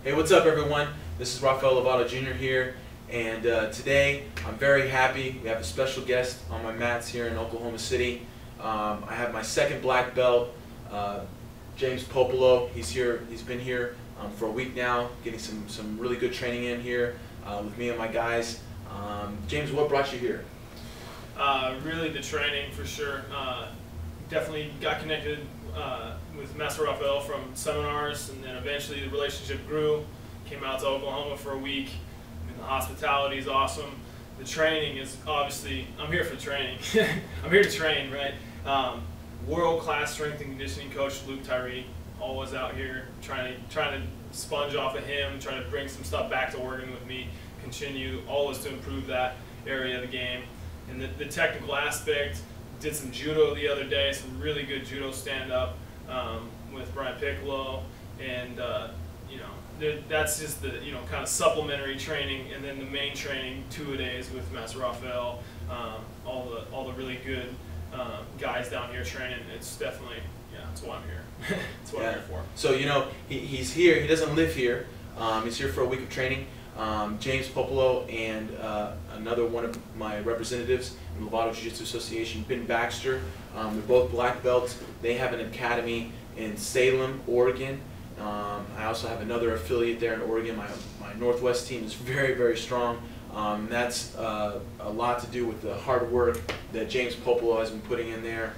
Hey, what's up everyone? This is Rafael Lovato Jr. here, and today I'm very happy. We have a special guest on my mats here in Oklahoma City. I have my second black belt, James Puopolo. He's here. He's been here for a week now, getting some really good training in here with me and my guys. James, what brought you here? Really the training for sure. Definitely got connected with Master Rafael from seminars, and then eventually the relationship grew. Came out to Oklahoma for a week. I mean, the hospitality is awesome. The training is obviously, I'm here for training. I'm here to train, right? World-class strength and conditioning coach Luke Tyree, always out here trying to sponge off of him, trying to bring some stuff back to Oregon with me, continue always to improve that area of the game. And the technical aspect, did some judo the other day, some really good judo stand-up with Brian Piccolo, and that's just the kind of supplementary training, and then the main training 2-a-days with Master Rafael, all the really good guys down here training. It's definitely, that's why I'm here. That's what I'm here for. So he's here. He doesn't live here. He's here for a week of training. James Puopolo and another one of my representatives in the Lovato Jiu-Jitsu Association, Ben Baxter. They're both black belts. They have an academy in Salem, Oregon. I also have another affiliate there in Oregon. My Northwest team is very, very strong. That's a lot to do with the hard work that James Puopolo has been putting in there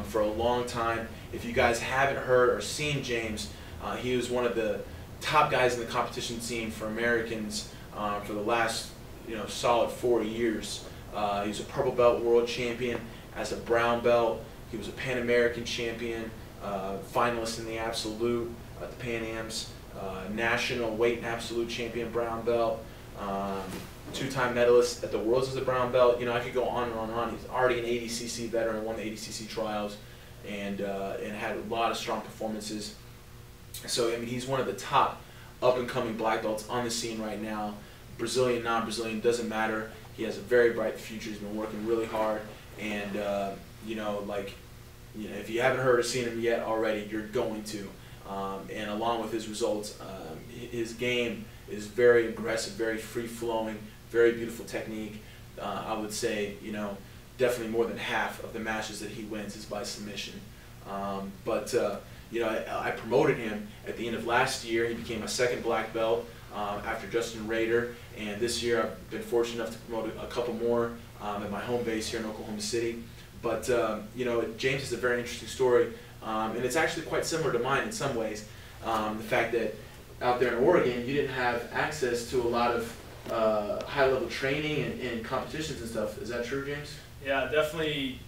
for a long time. If you guys haven't heard or seen James, he was one of the top guys in the competition scene for Americans for the last solid 4 years. He was a purple belt world champion as a brown belt. He was a Pan American champion, finalist in the absolute at the Pan Ams, national weight and absolute champion brown belt, two-time medalist at the Worlds as a brown belt. I could go on and on and on. He's already an ADCC veteran, won the ADCC trials, and had a lot of strong performances. So, I mean, he's one of the top up-and-coming black belts on the scene right now. Brazilian, non-Brazilian, doesn't matter. He has a very bright future. He's been working really hard. And, if you haven't heard or seen him yet already, you're going to. And along with his results, his game is very aggressive, very free-flowing, very beautiful technique. I would say, definitely more than half of the matches that he wins is by submission. I promoted him at the end of last year. He became my second black belt after Justin Rader, and this year I've been fortunate enough to promote a couple more at my home base here in Oklahoma City. But James has a very interesting story, and it's actually quite similar to mine in some ways. The fact that out there in Oregon you didn't have access to a lot of high-level training and competitions and stuff. Is that true, James? Yeah, definitely.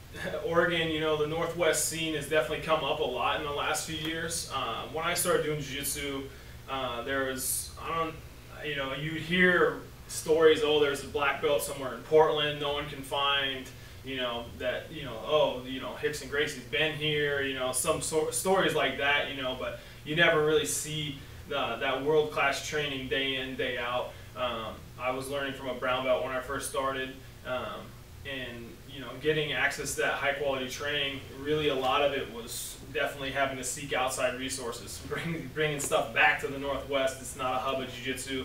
Oregon, the Northwest scene has definitely come up a lot in the last few years. When I started doing jiu-jitsu, there was, you'd hear stories, there's a black belt somewhere in Portland no one can find, Hicks and Gracie's been here, some stories like that, but you never really see that world-class training day in, day out. I was learning from a brown belt when I first started, and getting access to that high quality training, really a lot of it was definitely having to seek outside resources, bringing stuff back to the Northwest. It's not a hub of jiu-jitsu.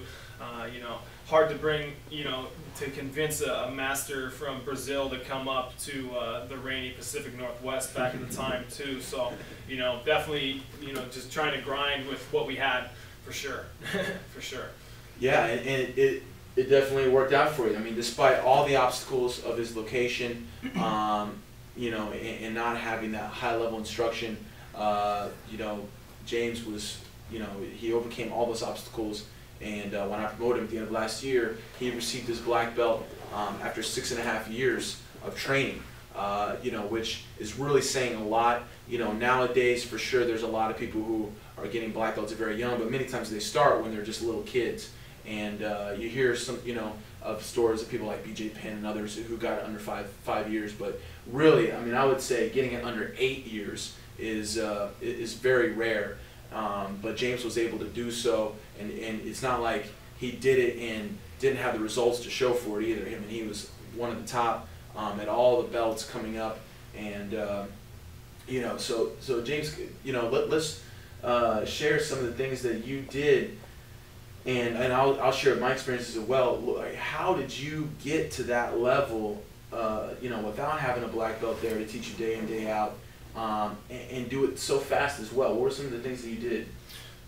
Hard to bring, to convince a master from Brazil to come up to the rainy Pacific Northwest back at the time too. So, definitely, just trying to grind with what we had, for sure, for sure. Yeah, and it definitely worked out for you. I mean, despite all the obstacles of his location, and not having that high-level instruction, James was, he overcame all those obstacles. And when I promoted him at the end of last year, he received his black belt after 6.5 years of training, which is really saying a lot. Nowadays, for sure, there's a lot of people who are getting black belts very young, but many times they start when they're just little kids. And you hear some, of stories of people like BJ Penn and others who got it under five years. But really, I mean, I would say getting it under 8 years is very rare. But James was able to do so, and it's not like he did it and didn't have the results to show for it either. I mean, he was one of the top at all the belts coming up, and so James, let's share some of the things that you did and I'll share my experiences as well. Like, how did you get to that level, you know, without having a black belt there to teach you day in, day out, and do it so fast as well? What were some of the things that you did?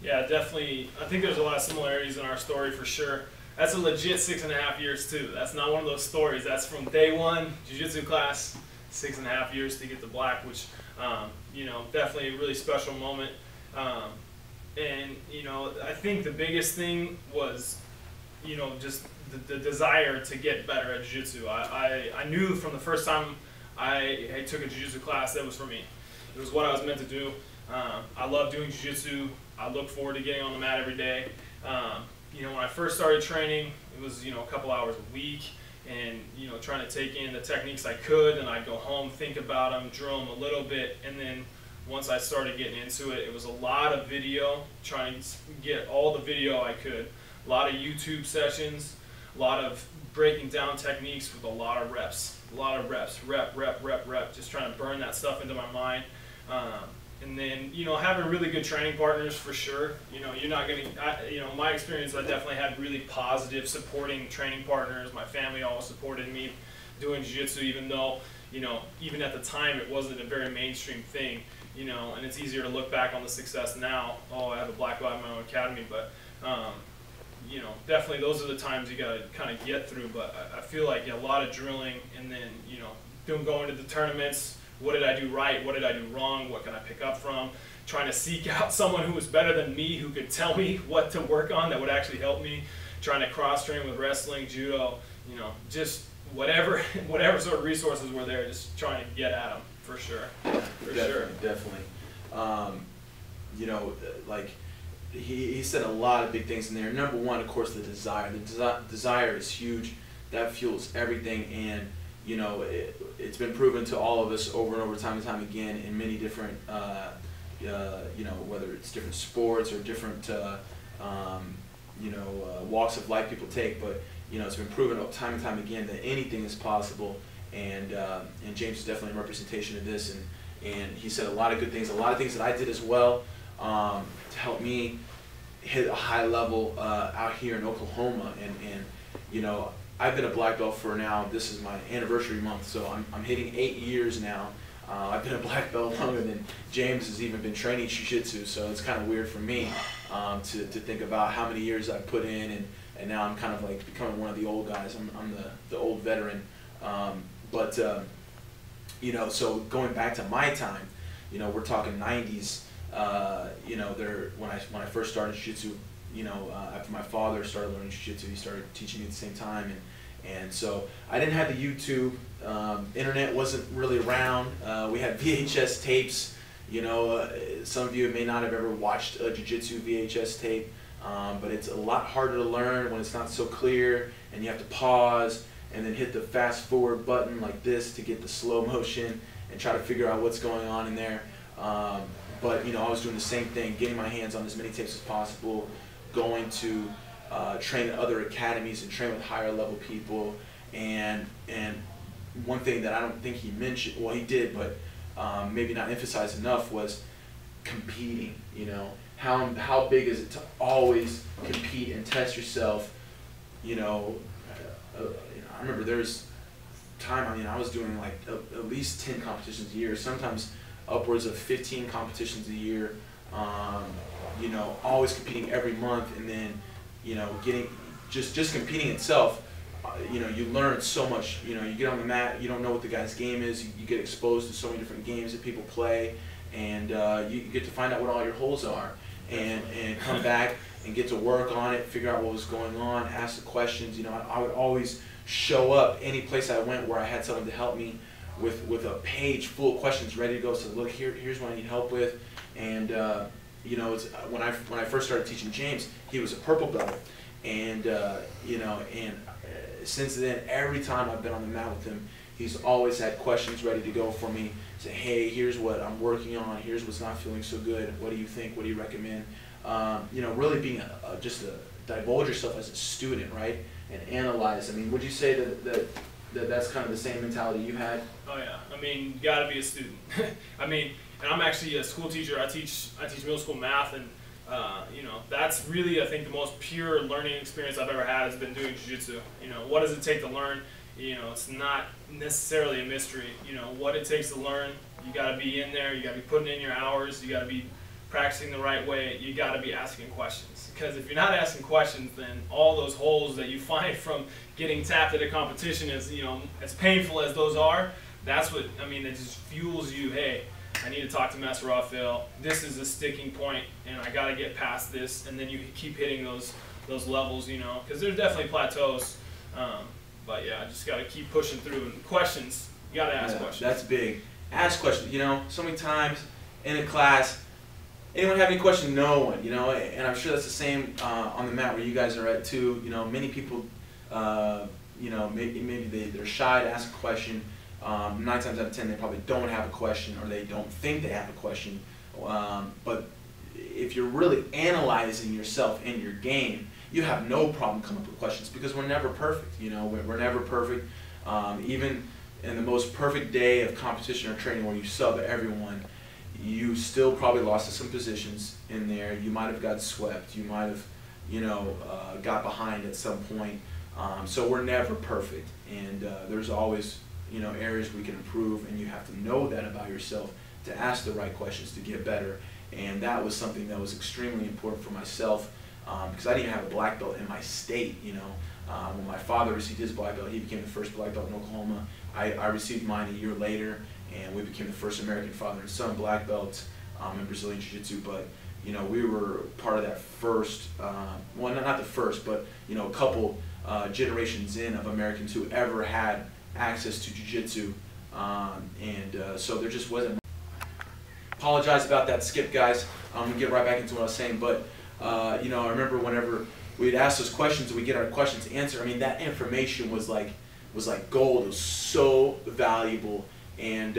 Yeah, definitely. I think there's a lot of similarities in our story for sure. That's a legit 6.5 years too. That's not one of those stories. That's from day one, jiu-jitsu class, 6.5 years to get to black, which, you know, definitely a really special moment. And, you know, I think the biggest thing was, you know, just the desire to get better at jiu-jitsu. I knew from the first time I took a jiu-jitsu class that was for me. It was what I was meant to do. I love doing jiu-jitsu. I look forward to getting on the mat every day. You know, when I first started training, it was, you know, a couple hours a week, and, you know, trying to take in the techniques I could, and I'd go home, think about them, drill them a little bit, and then once I started getting into it, it was a lot of video, trying to get all the video I could, a lot of YouTube sessions, a lot of breaking down techniques with a lot of reps, rep, just trying to burn that stuff into my mind. And then, you know, having really good training partners for sure. You know, you're not going to, you know, my experience, I definitely had really positive supporting training partners. My family always supported me doing jiu-jitsu, even though, you know, even at the time it wasn't a very mainstream thing, you know, and it's easier to look back on the success now. Oh, I have a black belt in my own academy, but, you know, definitely those are the times you got to kind of get through. But I feel like, yeah, a lot of drilling, and then, you know, going to the tournaments. What did I do right? What did I do wrong? What can I pick up from? Trying to seek out someone who was better than me, who could tell me what to work on that would actually help me. Trying to cross-train with wrestling, judo, you know, just whatever sort of resources were there, just trying to get at them, for sure. Definitely. You know, like, he said a lot of big things in there. Number one, of course, the desire. The desire is huge. That fuels everything, and you know, it's been proven to all of us over and over, time and time again, in many different, you know, whether it's different sports or different, you know, walks of life people take. But you know, it's been proven time and time again that anything is possible, and James is definitely a representation of this. And he said a lot of good things, a lot of things that I did as well, to help me hit a high level out here in Oklahoma. And you know, I've been a black belt for now, this is my anniversary month, so I'm hitting 8 years now. I've been a black belt longer than James has even been training jiu-jitsu, so it's kind of weird for me to think about how many years I've put in, and now I'm kind of like becoming one of the old guys. I'm the old veteran. You know, so going back to my time, you know, we're talking 90s, you know, when I first started jiu-jitsu, you know, after my father started learning jiu-jitsu, he started teaching me at the same time, and so I didn't have the YouTube, internet wasn't really around. We had VHS tapes. You know, some of you may not have ever watched a jiu-jitsu VHS tape, but it's a lot harder to learn when it's not so clear, and you have to pause and then hit the fast forward button like this to get the slow motion and try to figure out what's going on in there. But you know, I was doing the same thing, getting my hands on as many tapes as possible, going to train at other academies and train with higher level people. And one thing that I don't think he mentioned, well he did, but maybe not emphasized enough, was competing. You know, how big is it to always compete and test yourself? You know, I remember there's time, I mean, I was doing like at least 10 competitions a year, sometimes upwards of 15 competitions a year. You know, always competing every month, and then, you know, getting just competing itself. You know, you learn so much. You know, you get on the mat, you don't know what the guy's game is. You get exposed to so many different games that people play, and you get to find out what all your holes are, and come back and get to work on it, figure out what was going on, ask the questions. You know, I would always show up any place I went where I had someone to help me with a page full of questions ready to go. So look, here's what I need help with, and you know, it's, when I first started teaching James, he was a purple belt, and you know, and since then, every time I've been on the mat with him, he's always had questions ready to go for me. Say, hey, here's what I'm working on. Here's what's not feeling so good. What do you think? What do you recommend? You know, really being just to divulge yourself as a student, right, and analyze. I mean, would you say that's kind of the same mentality you had? Oh yeah. I mean, you got to be a student. I mean, and I'm actually a school teacher. I teach middle school math, and You know, that's really, I think, the most pure learning experience I've ever had has been doing jiu-jitsu. You know, what does it take to learn? You know, it's not necessarily a mystery. You know, what it takes to learn, you got to be in there, you got to be putting in your hours, you got to be practicing the right way, you got to be asking questions. Because if you're not asking questions, then all those holes that you find from getting tapped at a competition, is, you know, as painful as those are, that's what, I mean, it just fuels you. Hey, I need to talk to Master Rafael. This is a sticking point, and I got to get past this. And then you keep hitting those levels, you know, because there's definitely plateaus. But yeah, I just got to keep pushing through. And questions, you got to ask questions. That's big. Ask questions. You know, so many times in a class, anyone have any questions? No one. You know, and I'm sure that's the same on the mat where you guys are at too. You know, many people, you know, maybe they're shy to ask a question. 9 times out of 10 they probably don't have a question, or they don't think they have a question. But if you're really analyzing yourself and your game, you have no problem coming up with questions, because we're never perfect. You know, we're never perfect. Even in the most perfect day of competition or training where you sub everyone, you still probably lost to some positions in there. You might have got swept. You might have, you know, got behind at some point. So we're never perfect, and there's always, you know, areas we can improve, and you have to know that about yourself to ask the right questions to get better. And that was something that was extremely important for myself, because I didn't even have a black belt in my state. You know, when my father received his black belt, he became the first black belt in Oklahoma. I received mine a year later, and we became the first American father and son black belts in Brazilian Jiu-Jitsu. But you know, we were part of that first, well, not the first, but you know, a couple generations in of Americans who ever had access to jiu-jitsu, so there just wasn't. Apologize about that skip, guys. I'm gonna get right back into what I was saying, but you know, I remember whenever we'd ask those questions and we get our questions answered, I mean, that information was like gold. It was so valuable, and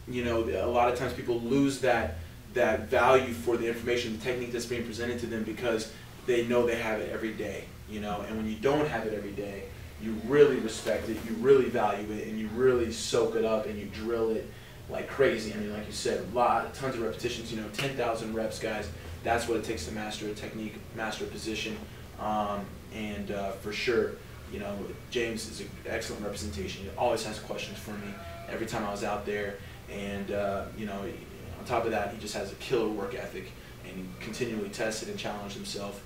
you know, a lot of times people lose that value for the information, the technique that's being presented to them, because they know they have it every day. You know, and when you don't have it every day, you really respect it, you really value it, and you really soak it up, and you drill it like crazy. I mean, like you said, tons of repetitions, you know, 10,000 reps, guys. That's what it takes to master a technique, master a position. For sure, you know, James is an excellent representation. He always has questions for me every time I was out there. And, you know, on top of that, he just has a killer work ethic, and he continually tested and challenged himself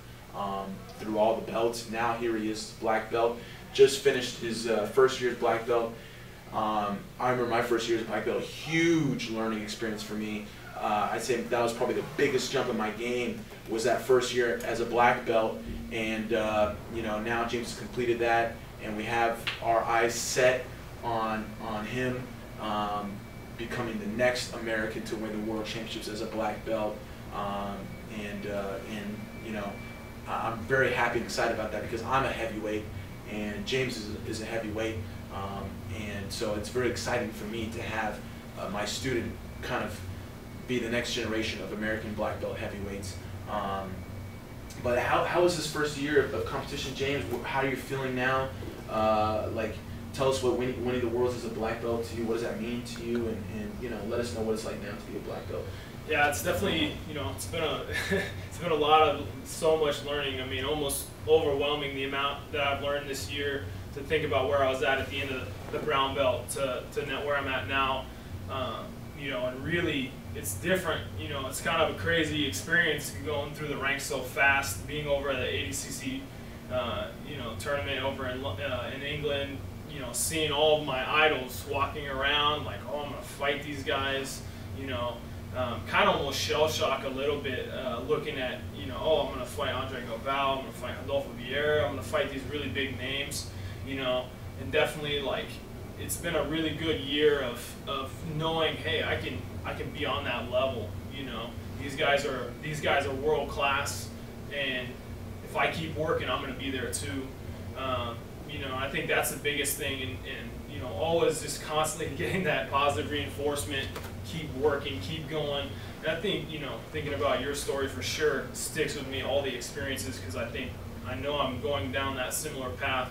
through all the belts. Now here he is, black belt. Just finished his first year's black belt. I remember my first year's black belt, a huge learning experience for me. I'd say that was probably the biggest jump in my game, was that first year as a black belt. And you know, now James has completed that, and we have our eyes set on him becoming the next American to win the World Championships as a black belt. And you know, I'm very happy and excited about that, because I'm a heavyweight and James is a heavyweight, and so it's very exciting for me to have my student kind of be the next generation of American black belt heavyweights. But how was this first year of competition, James? How are you feeling now? Like, tell us what winning the Worlds as a black belt to you, what does that mean to you, and you know, let us know what it's like now to be a black belt. Yeah, it's definitely, you know, it's been a lot of so much learning. I mean, almost overwhelming the amount that I've learned this year, to think about where I was at the end of the brown belt to where I'm at now. You know, and really, it's different. You know, it's kind of a crazy experience going through the ranks so fast, being over at the 80cc, you know, tournament over in England. You know, seeing all of my idols walking around, like, oh, I'm gonna fight these guys. You know. Kind of almost shell shock a little bit, looking at, you know, oh, I'm going to fight Andre Galvao, I'm going to fight Adolfo Vieira, I'm going to fight these really big names, you know, and definitely, like, it's been a really good year of knowing, hey, I can be on that level, you know. These guys are world class, and if I keep working, I'm going to be there too. You know, I think that's the biggest thing, and you know, always just constantly getting that positive reinforcement, keep working, keep going. And I think, you know, thinking about your story for sure sticks with me, all the experiences, because I know I'm going down that similar path.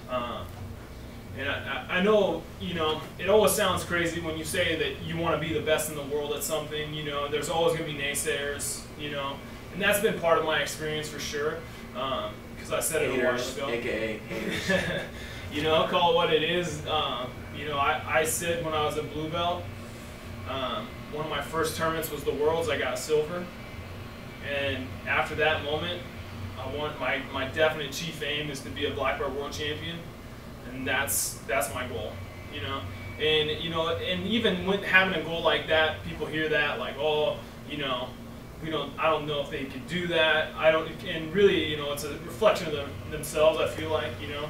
And I know, you know, it always sounds crazy when you say that you want to be the best in the world at something. You know, there's always going to be naysayers, you know, and that's been part of my experience for sure. Because I said it a while ago. AKA haters. You know, call it what it is. You know, I said when I was a blue belt, one of my first tournaments was the Worlds. I got silver, and after that moment, I want my definite chief aim is to be a black belt world champion, and that's my goal. You know, and even when having a goal like that, people hear that like, oh, you know, I don't know if they could do that. And really, you know, it's a reflection of themselves. I feel like, you know,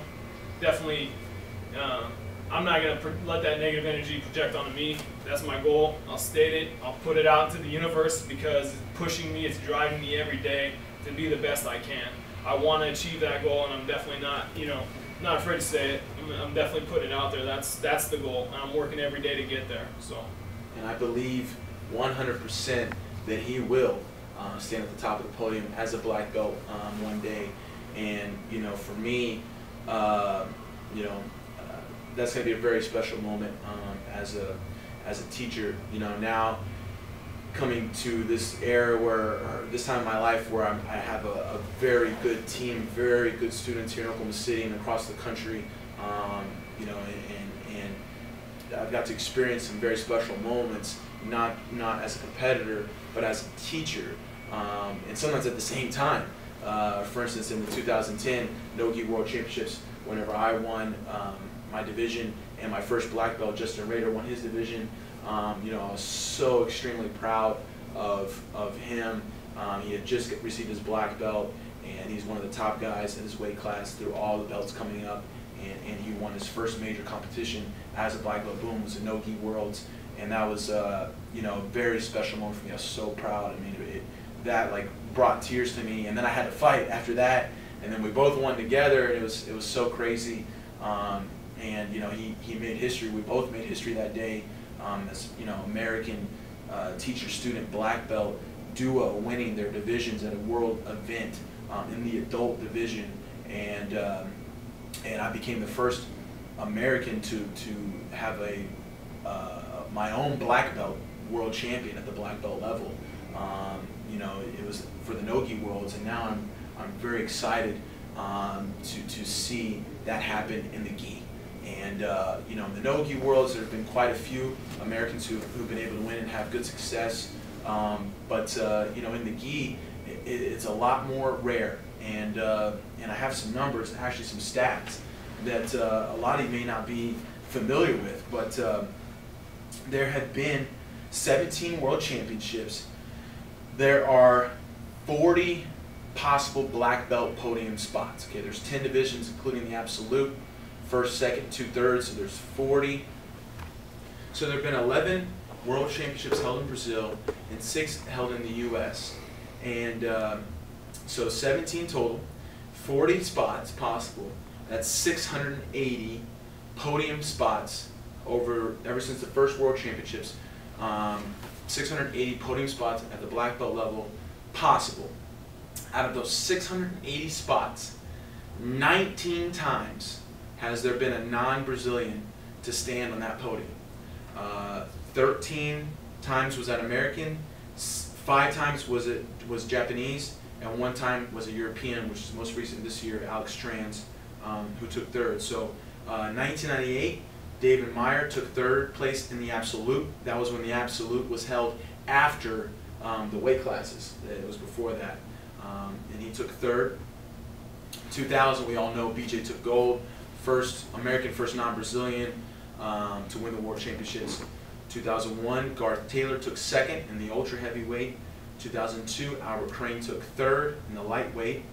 definitely. I'm not going to let that negative energy project onto me. That's my goal. I'll state it. I'll put it out to the universe because it's pushing me, it's driving me every day to be the best I can. I want to achieve that goal, and I'm definitely not, you know, not afraid to say it. I'm definitely putting it out there. That's the goal, and I'm working every day to get there. So. And I believe 100% that he will stand at the top of the podium as a black belt one day. And, you know, for me, you know, that's going to be a very special moment as a teacher. You know, now coming to this era or this time in my life where I have a very good team, very good students here in Oklahoma City and across the country. You know, and I've got to experience some very special moments, not as a competitor, but as a teacher, and sometimes at the same time. For instance, in the 2010 No-Gi World Championships, whenever I won my division and my first black belt, Justin Rader, won his division. You know, I was so extremely proud of him. He had just received his black belt, and he's one of the top guys in his weight class through all the belts coming up. And he won his first major competition as a black belt. Boom, was the No-Gi Worlds, and that was you know, a very special moment for me. I was so proud. I mean, that like brought tears to me. And then I had to fight after that, and then we both won together. And it was so crazy. And you know, he made history. We both made history that day. As you know, American teacher-student black belt duo winning their divisions at a world event in the adult division, and I became the first American to have my own black belt world champion at the black belt level. You know, it was for the No-Gi Worlds, and now I'm very excited to see that happen in the gi. And you know, in the No-Gi Worlds, there have been quite a few Americans who've been able to win and have good success. But you know, in the gi, it's a lot more rare. And I have some numbers, actually some stats that a lot of you may not be familiar with. But there have been 17 World Championships. There are 40 possible black belt podium spots. Okay, there's 10 divisions, including the absolute. First, second, 2/3, so there's 40. So there have been 11 World Championships held in Brazil and 6 held in the U.S. And so 17 total, 40 spots possible. That's 680 podium spots ever since the first World Championships. 680 podium spots at the black belt level possible. Out of those 680 spots, 19 times has there been a non-Brazilian to stand on that podium. 13 times was that American, 5 times was Japanese, and 1 time was a European, which is most recent this year, Alex Trans, who took 3rd. So 1998, David Meyer took 3rd place in the absolute. That was when the absolute was held after the weight classes. It was before that. And he took 3rd. 2000, we all know BJ took gold. First American, first non-Brazilian to win the World Championships. 2001, Garth Taylor took 2nd in the ultra heavyweight. 2002, Albert Crane took 3rd in the lightweight.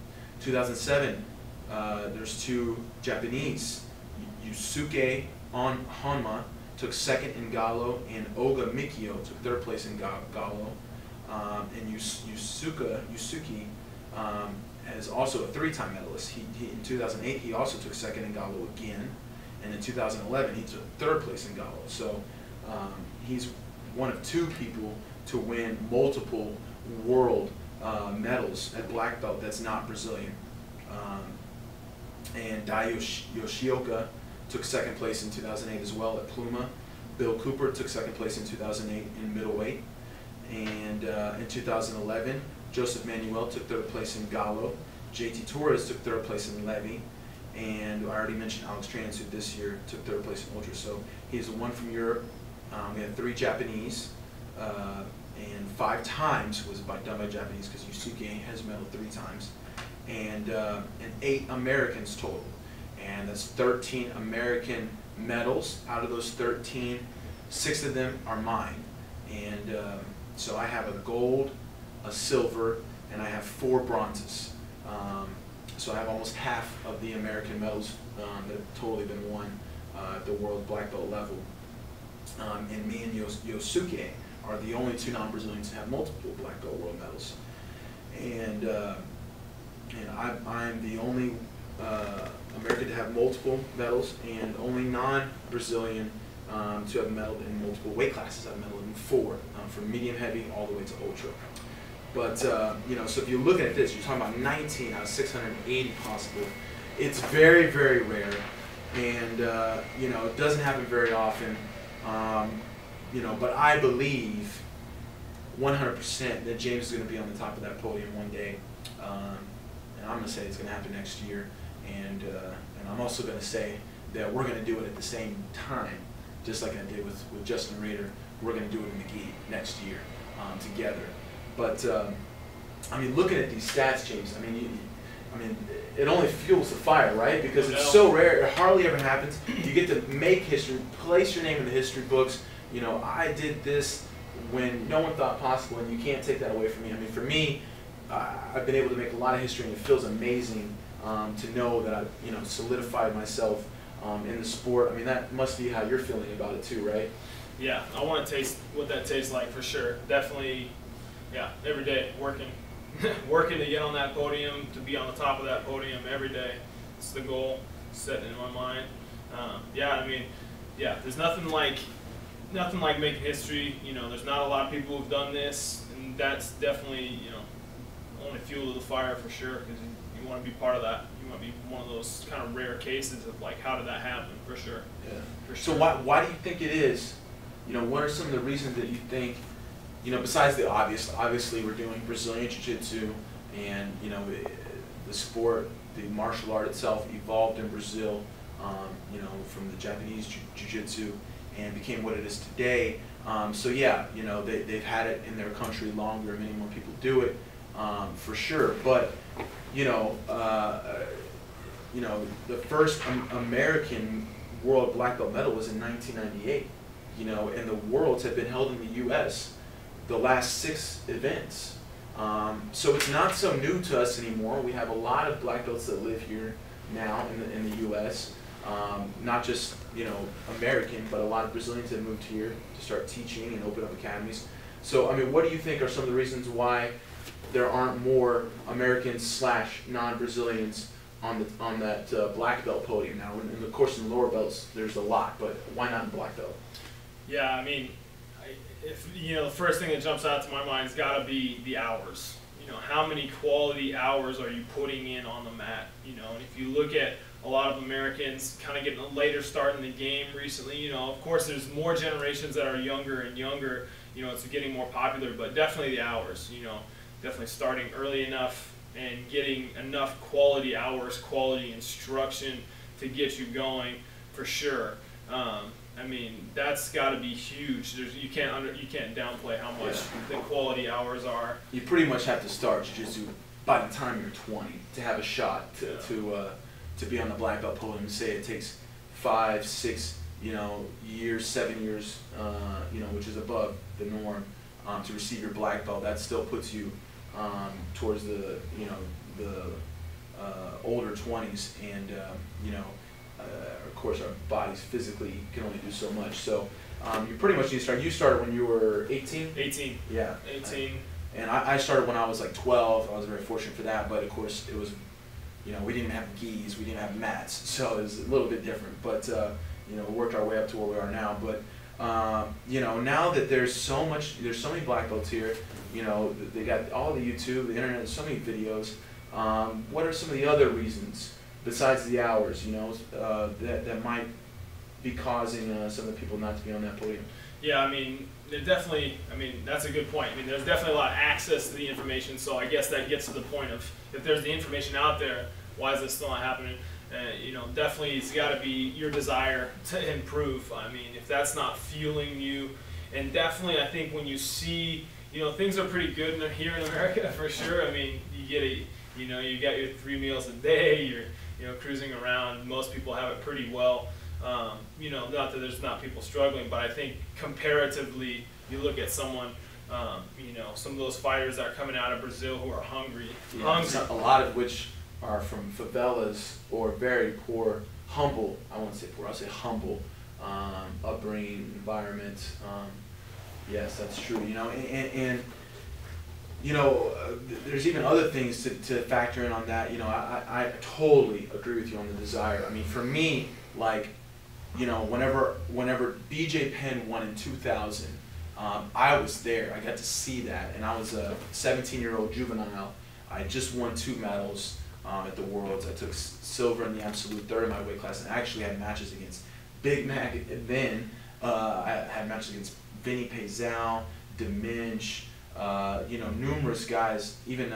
2007, there's 2 Japanese. Yusuke Honma took 2nd in Gallo, and Oga Mikio took 3rd place in Gallo. And Yusuki is also a 3-time medalist. In 2008, he also took 2nd in Gallo again, and in 2011, he took 3rd place in Gallo. So he's one of 2 people to win multiple world medals at black belt that's not Brazilian. And Dai Yoshioka took 2nd place in 2008 as well at Pluma. Bill Cooper took 2nd place in 2008 in middleweight. And in 2011, Joseph Manuel took third place in Gallo. JT Torres took third place in Levy. And I already mentioned Alex Trans, who this year took third place in Ultra. So he's the one from Europe. We had 3 Japanese, and 5 times was done by Japanese, because Yusuke has medaled 3 times, and 8 Americans total. And that's 13 American medals. Out of those 13, 6 of them are mine. And so I have a gold, a silver, and I have 4 bronzes. So I have almost half of the American medals that have totally been won at the world black belt level. And me and Yosuke are the only 2 non-Brazilians to have multiple black belt world medals. And I'm the only American to have multiple medals, and only non-Brazilian to have medaled in multiple weight classes. I've medaled in 4, from medium heavy all the way to ultra. But you know, so if you're looking at this, you're talking about 19 out of 680 possible. It's very, very rare, and you know, it doesn't happen very often. You know, but I believe 100% that James is going to be on the top of that podium one day, and I'm going to say it's going to happen next year, and I'm also going to say that we're going to do it at the same time, just like I did with Justin Rader. We're going to do it in McGee next year together. But I mean, looking at these stats, James, I mean, it only fuels the fire, right? Because it's so rare; it hardly ever happens. You get to make history, place your name in the history books. You know, I did this when no one thought possible, and you can't take that away from me. I mean, for me, I've been able to make a lot of history, and it feels amazing to know that I've, you know, solidified myself in the sport. I mean, that must be how you're feeling about it too, right? Yeah, I want to taste what that tastes like for sure. Definitely, yeah, every day working, working to get on that podium, to be on the top of that podium every day. It's the goal set in my mind. Yeah, I mean, yeah, there's nothing like making history. You know, there's not a lot of people who've done this, and that's definitely, you know, only fuel to the fire for sure, because you want to be part of that. You want to be one of those kind of rare cases of like, how did that happen, for sure. Yeah. For sure. So why do you think it is? You know, what are some of the reasons that you think, you know, besides the obvious? Obviously, we're doing Brazilian jiu-jitsu, and you know, the sport, the martial art itself evolved in Brazil, you know, from the Japanese jiu-jitsu, and became what it is today. So yeah, you know, they've had it in their country longer. Many more people do it, for sure. But you know, the first American world black belt medal was in 1998. You know, and the worlds have been held in the U.S. the last 6 events. So it's not so new to us anymore. We have a lot of black belts that live here now in the U.S. Not just, you know, American, but a lot of Brazilians have moved here to start teaching and open up academies. So, I mean, what do you think are some of the reasons why there aren't more Americans / non-Brazilians on that black belt podium now? And of course, in the lower belts, there's a lot, but why not in black belt? Yeah, I mean, if you know, the first thing that jumps out to my mind has got to be the hours. You know, how many quality hours are you putting in on the mat? You know, and if you look at a lot of Americans kind of getting a later start in the game recently, you know, of course there's more generations that are younger and younger, you know, it's getting more popular, but definitely the hours, you know, definitely starting early enough and getting enough quality hours, quality instruction to get you going, for sure. I mean, that's got to be huge. You can't downplay how much the quality hours are. You pretty much have to start jiu-jitsu by the time you're 20 to have a shot to be on the black belt podium. Say it takes 5, 6, you know, years, 7 years, you know, which is above the norm, to receive your black belt. That still puts you towards the, you know, the older 20s, and you know. Of course, our bodies physically can only do so much. So you pretty much need to start. You started when you were 18? 18. Yeah. 18. And I started when I was like 12. I was very fortunate for that. But of course, it was, you know, we didn't have gis, we didn't have mats, so it was a little bit different. But you know, we worked our way up to where we are now. But you know, now that there's so many black belts here. You know, they got all the YouTube, the internet, so many videos. What are some of the other reasons besides the hours, you know, that might be causing some of the people not to be on that podium? Yeah, I mean, there definitely, I mean, that's a good point. I mean, there's definitely a lot of access to the information, so I guess that gets to the point of, if there's the information out there, why is this still not happening? You know, definitely it's got to be your desire to improve. I mean, if that's not fueling you, and definitely I think when you see, you know, things are pretty good here in America for sure. I mean, you get a, you know, you got your 3 meals a day, you're, you know, cruising around. Most people have it pretty well. You know, not that there's not people struggling, but I think comparatively, you look at someone, you know, some of those fighters that are coming out of Brazil who are hungry. A lot of which are from favelas or very poor, humble, I won't say poor, I'll say humble, upbringing, environment. Yes, that's true, you know, and you know, there's even other things to factor in on that. You know, I totally agree with you on the desire. I mean, for me, like, you know, whenever BJ Penn won in 2000, I was there. I got to see that, and I was a 17-year-old juvenile. I just won 2 medals at the Worlds. I took silver in the absolute third of my weight class, and I actually had matches against Big Mac then. I had matches against Vinny Pazal, Diminch, you know, numerous guys, even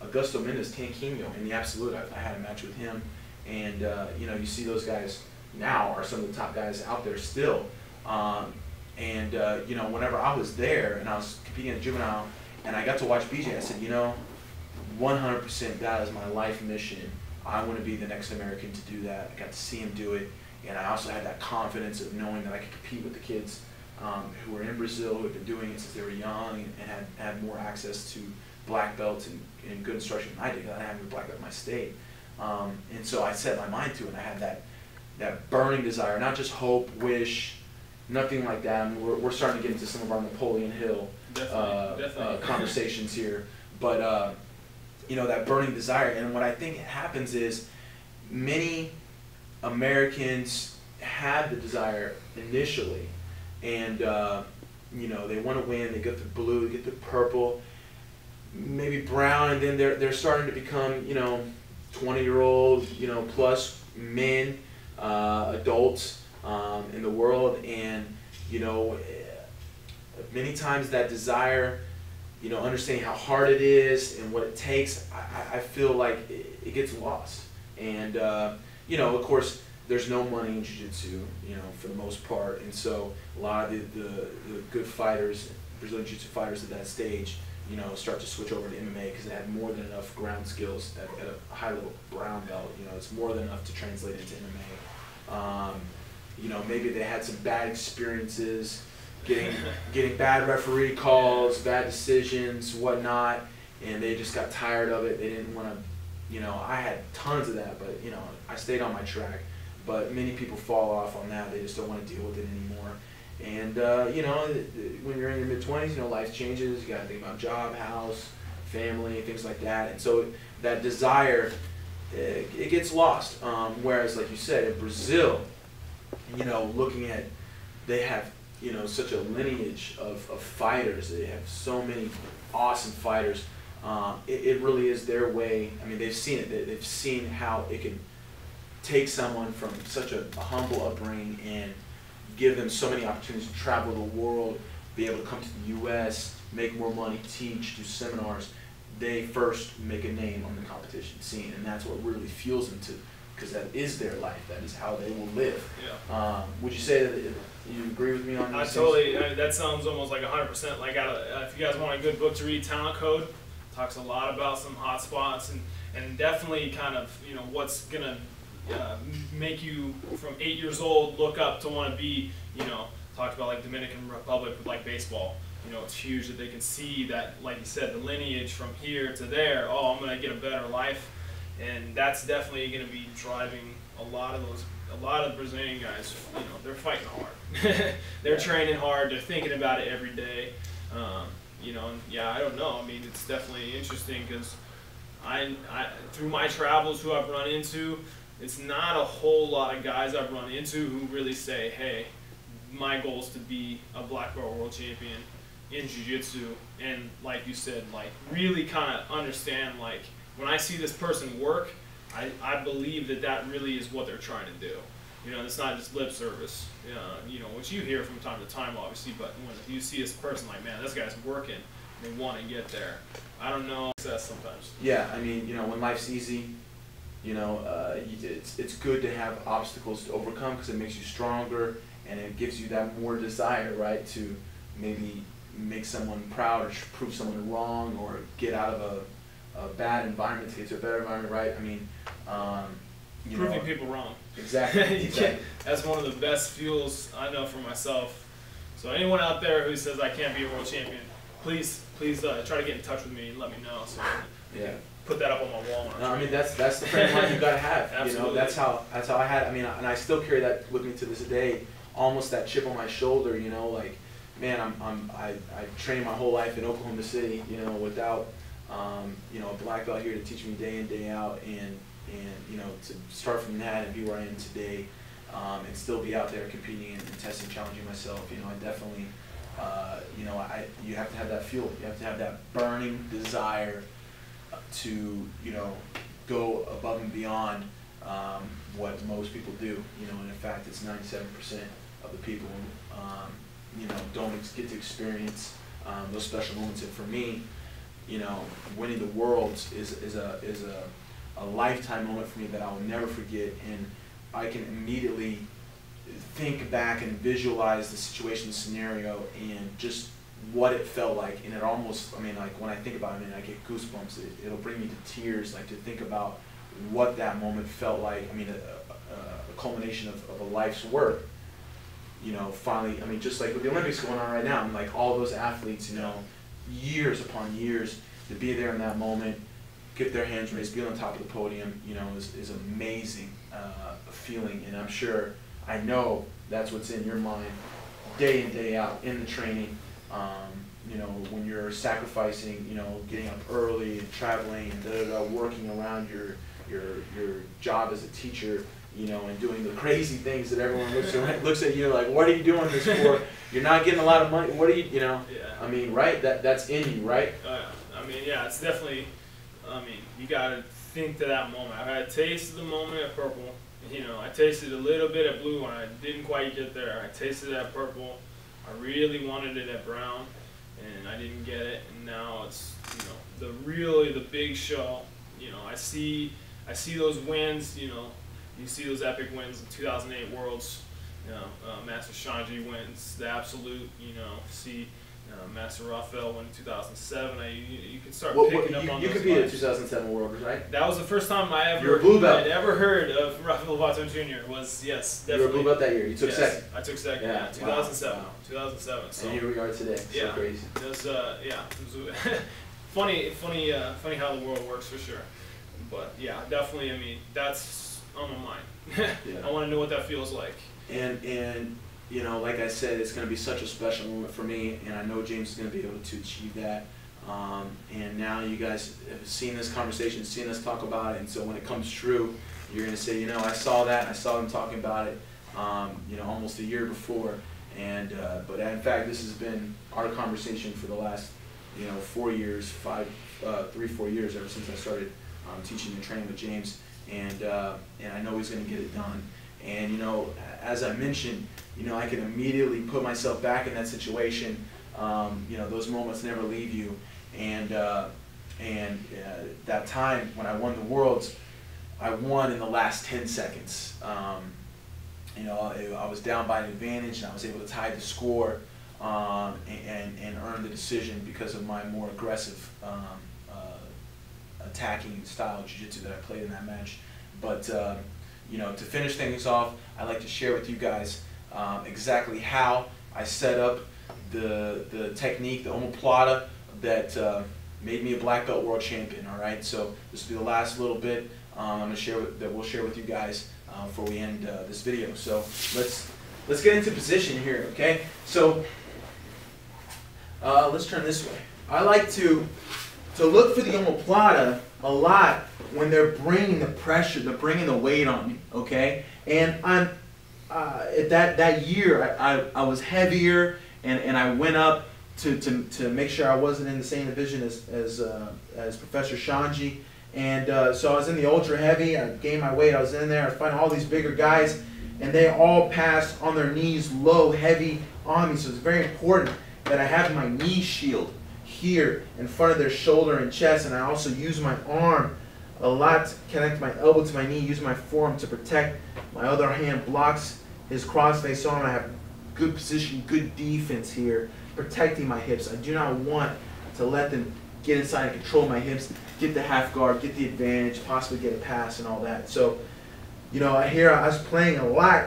Augusto Mendes, Tanquinho in the absolute. I had a match with him, and you know, you see those guys now are some of the top guys out there still. You know, whenever I was there and I was competing in juvenile, and I got to watch BJ, I said, you know, 100% that is my life mission. I want to be the next American to do that. I got to see him do it, and I also had that confidence of knowing that I could compete with the kids who were in Brazil, who had been doing it since they were young, and had more access to black belts and good instruction than I did. I didn't have a black belt in my state, and so I set my mind to it. And I had that burning desire, not just hope, wish, nothing like that. I mean, we're starting to get into some of our Napoleon Hill conversations here, but you know, that burning desire. And what I think happens is many Americans have the desire initially, and you know, they want to win. They get the blue, they get the purple, maybe brown, and then they're starting to become, you know, 20-year-old, you know, plus men, adults in the world, and you know, many times that desire, you know, understanding how hard it is and what it takes, I feel like it gets lost. And you know, of course, there's no money in jiu-jitsu, you know, for the most part, and so a lot of the good fighters, Brazilian jiu-jitsu fighters at that stage, you know, start to switch over to MMA because they have more than enough ground skills at a high level brown belt. You know, it's more than enough to translate into MMA. You know, maybe they had some bad experiences, getting bad referee calls, bad decisions, whatnot, and they just got tired of it. They didn't want to, you know, I had tons of that, but you know, I stayed on my track. But many people fall off on that. They just don't want to deal with it anymore. And you know, when you're in your mid-20s, you know, life changes. You got to think about job, house, family, things like that. And so that desire, it gets lost. Whereas, like you said, in Brazil, you know, looking at, they have, you know, such a lineage of fighters. They have so many awesome fighters. It really is their way. I mean, they've seen it. They've seen how it can take someone from such a humble upbringing and give them so many opportunities to travel the world, be able to come to the U.S., make more money, teach, do seminars. They first make a name on the competition scene, and that's what really fuels them to, because that is their life. That is how they will live. Yeah. Would you say that you agree with me on this? Totally. I mean, that sounds almost like 100%. Like, if you guys want a good book to read, Talent Code talks a lot about some hot spots and definitely kind of, you know, what's gonna make you from 8 years old look up to want to be, you know, talked about like Dominican Republic with like baseball. You know, it's huge that they can see that, like you said, the lineage from here to there. Oh, I'm gonna get a better life, and that's definitely gonna be driving a lot of Brazilian guys. You know, they're fighting hard. They're training hard. They're thinking about it every day. You know, and yeah, I don't know. I mean, it's definitely interesting because I through my travels, who I've run into, it's not a whole lot of guys I've run into who really say, hey, my goal is to be a black belt world champion in jiu-jitsu, and like you said, like really kind of understand, like when I see this person work, I believe that really is what they're trying to do. You know, it's not just lip service, you know, which you hear from time to time, obviously, but when you see this person like, man, this guy's working, they want to get there. I don't know success sometimes. Yeah, I mean, you know, when life's easy, you know, it's good to have obstacles to overcome because it makes you stronger and it gives you that more desire, right, to maybe make someone proud or prove someone wrong or get out of a bad environment to get to a better environment, right? I mean, you Proving know, people wrong. Exactly. Exactly. That's one of the best fuels I know for myself. So anyone out there who says I can't be a world champion, please try to get in touch with me and let me know. So yeah. Put that up on my wall. No, I mean that's the frame of mind you gotta have. Absolutely. You know, that's how I had. I mean, and I still carry that with me to this day. Almost that chip on my shoulder. You know, like, man, I trained my whole life in Oklahoma City. You know, without you know, a black belt here to teach me day in, day out, and you know, to start from that and be where I am today, and still be out there competing and testing, challenging myself. You know, I definitely, you know, you have to have that fuel. You have to have that burning desire to, you know, go above and beyond what most people do. You know, and in fact, it's 97% of the people, you know, don't get to experience those special moments. And for me, you know, winning the Worlds is a lifetime moment for me that I will never forget, and I can immediately think back and visualize the situation, scenario, and just what it felt like. And it almost, I mean, like when I think about it, I mean, I get goosebumps. It'll bring me to tears, like to think about what that moment felt like. I mean, a culmination of a life's work. You know, finally, I mean, just like with the Olympics going on right now, and like all those athletes, you know, years upon years to be there in that moment, get their hands raised, be on top of the podium, you know, is amazing feeling. And I'm sure, I know that's what's in your mind day in, day out in the training. You know, when you're sacrificing, you know, getting up early and traveling and working around your job as a teacher, you know, and doing the crazy things that everyone looks at you like, what are you doing this for? You're not getting a lot of money. What are you know? Yeah. I mean, right? That's in you, right? I mean, yeah, it's definitely. I mean, you gotta think to that moment. I had a taste of the moment at purple. You know, I tasted a little bit at blue when I didn't quite get there. I tasted it at purple. I really wanted it at brown, and I didn't get it. And now it's, you know, the big show. You know, I see those wins. You know, you see those epic wins in 2008 Worlds. You know, Master Shanji wins the absolute. You know, see. Master Rafael won in 2007. You can start picking up on those. You competed at 2007 Worlds, right? That was the first time I ever heard of Rafael Lovato Jr. Was, yes, definitely. You were a blue belt that year. You took second. I took second. Yeah, 2007. Wow. 2007. So. And here we are today. Yeah, so crazy. It was, yeah, it was funny how the world works for sure. But yeah, definitely. I mean, that's on my mind. Yeah. I want to know what that feels like. And you know, like I said, it's going to be such a special moment for me, and I know James is going to be able to achieve that. And now you guys have seen this conversation, seen us talk about it, and so when it comes true, you're going to say, you know, I saw that, I saw them talking about it, you know, almost a year before. And but in fact, this has been our conversation for the last, you know, 4 years, 3-4 years, ever since I started teaching and training with James, and I know he's going to get it done. And you know, as I mentioned, you know, I can immediately put myself back in that situation. You know, those moments never leave you. And that time when I won the Worlds, I won in the last 10 seconds. You know, I was down by an advantage, and I was able to tie the score and earn the decision because of my more aggressive attacking style of jiu-jitsu that I played in that match. But you know, to finish things off, I'd like to share with you guys exactly how I set up the technique, the Omoplata, that made me a black belt world champion. All right, so this will be the last little bit I'm going to share we'll share with you guys before we end this video. So let's get into position here. Okay, so let's turn this way. I like to look for the Omoplata a lot when they're bringing the pressure, they're bringing the weight on me, okay? And I'm that year I was heavier, and I went up to make sure I wasn't in the same division as Professor Shanji, and so I was in the ultra heavy. I gained my weight. I was in there. I was fighting all these bigger guys, and they all pass on their knees low, heavy on me. So it's very important that I have my knee shield here in front of their shoulder and chest, and I also use my arm a lot to connect my elbow to my knee, use my forearm to protect. My other hand blocks his cross-face arm. I have good position, good defense here, protecting my hips. I do not want to let them get inside and control my hips, get the half guard, get the advantage, possibly get a pass and all that. So, you know, I was playing a lot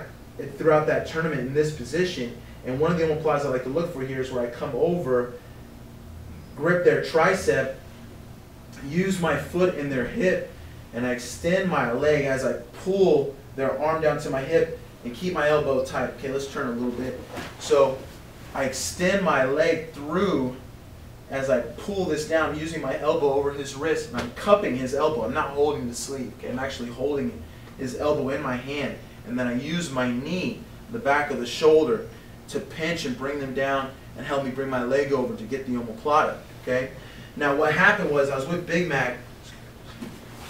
throughout that tournament in this position, and one of the omoplatas I like to look for here is where I come over, grip their tricep, use my foot in their hip, and I extend my leg as I pull their arm down to my hip and keep my elbow tight. Okay, let's turn a little bit. So I extend my leg through as I pull this down, using my elbow over his wrist, and I'm cupping his elbow. I'm not holding the sleeve. Okay, I'm actually holding his elbow in my hand, and then I use my knee, the back of the shoulder, to pinch and bring them down and help me bring my leg over to get the omoplata. Okay. Now what happened was I was with Big Mac,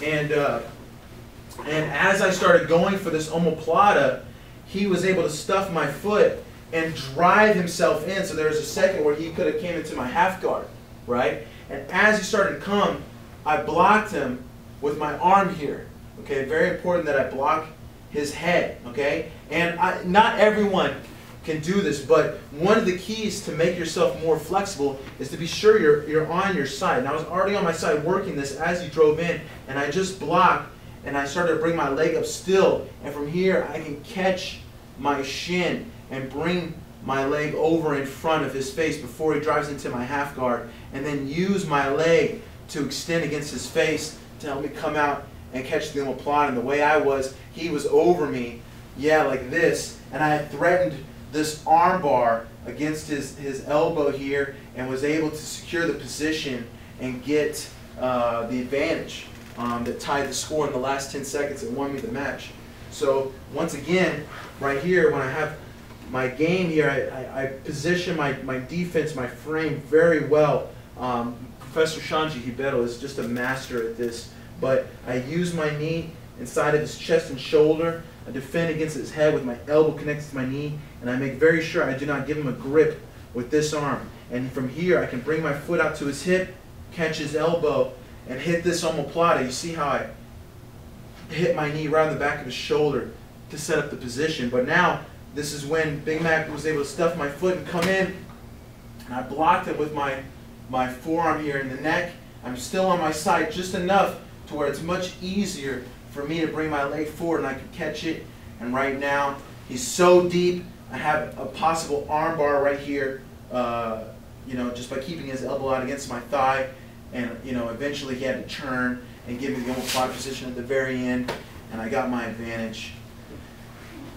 and as I started going for this omoplata, he was able to stuff my foot and drive himself in. So there was a second where he could have came into my half guard, right? And as he started to come, I blocked him with my arm here. Okay, very important that I block his head. Okay, and not everyone can do this, but one of the keys to make yourself more flexible is to be sure you're on your side. And I was already on my side working this as he drove in, and I just blocked, and I started to bring my leg up still, and from here I can catch my shin and bring my leg over in front of his face before he drives into my half guard, and then use my leg to extend against his face to help me come out and catch the omoplata. And the way he was over me, yeah, like this, and I had threatened this arm bar against his elbow here, and was able to secure the position and get the advantage that tied the score in the last 10 seconds and won me the match. So once again, right here, when I have my game here, I position my defense, my frame very well. Professor Shanji Hibero is just a master at this, but I use my knee inside of his chest and shoulder. I defend against his head with my elbow connected to my knee, and I make very sure I do not give him a grip with this arm. And from here, I can bring my foot out to his hip, catch his elbow, and hit this omoplata. You see how I hit my knee right on the back of his shoulder to set up the position. But now, this is when Big Mac was able to stuff my foot and come in, and I blocked it with my forearm here in the neck. I'm still on my side just enough to where it's much easier for me to bring my leg forward and I can catch it. And right now, he's so deep, I have a possible arm bar right here, you know, just by keeping his elbow out against my thigh. And, you know, eventually he had to turn and give me the omoplata position at the very end, and I got my advantage.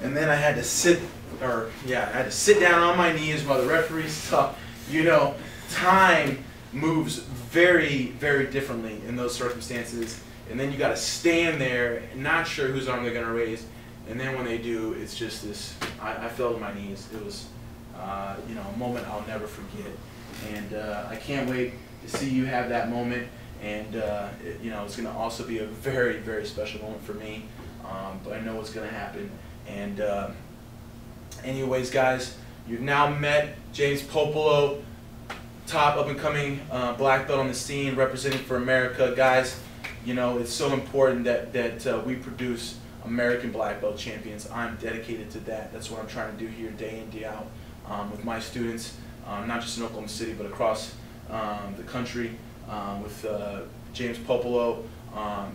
And then I had to sit down on my knees while the referee saw. You know, time moves very, very differently in those circumstances. And then you got to stand there, not sure whose arm they're going to raise. And then when they do, it's just this. I fell to my knees. It was, you know, a moment I'll never forget. And I can't wait to see you have that moment. And you know, it's going to also be a very, very special moment for me. But I know what's going to happen. And anyways, guys, you've now met James Puopolo, top up-and-coming black belt on the scene, representing for America. Guys, you know, it's so important that we produce American black belt champions. I'm dedicated to that. That's what I'm trying to do here day in, day out with my students, not just in Oklahoma City, but across the country, with James Puopolo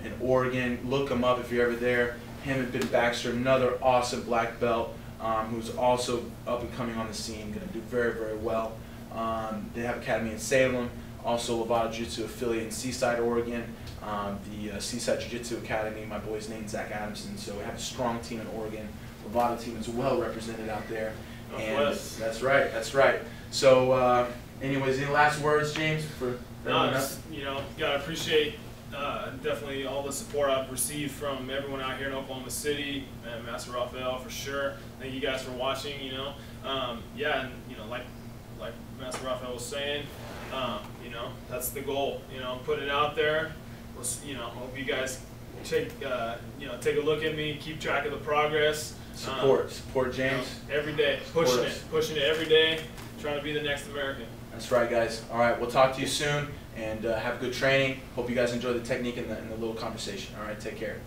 in Oregon. Look him up if you're ever there. Him and Ben Baxter, another awesome black belt who's also up and coming on the scene, going to do very, very well. They have Academy in Salem, also Lovato Jiu-Jitsu affiliate in Seaside, Oregon, the Seaside Jiu-Jitsu Academy. My boy's named Zach Adamson, so we have a strong team in Oregon. Lovato team is well represented out there. And that's right, that's right. So anyways, any last words, James, for everyone else? You know, gotta appreciate definitely all the support I've received from everyone out here in Oklahoma City, and Master Rafael for sure. Thank you guys for watching. You know, yeah, and you know, like Master Rafael was saying, you know, that's the goal. You know, put it out there. You know, hope you guys take a look at me, keep track of the progress. Support James. Every day, pushing it every day, trying to be the next American. That's right, guys. All right, we'll talk to you soon, and have good training. Hope you guys enjoy the technique and the little conversation. All right, take care.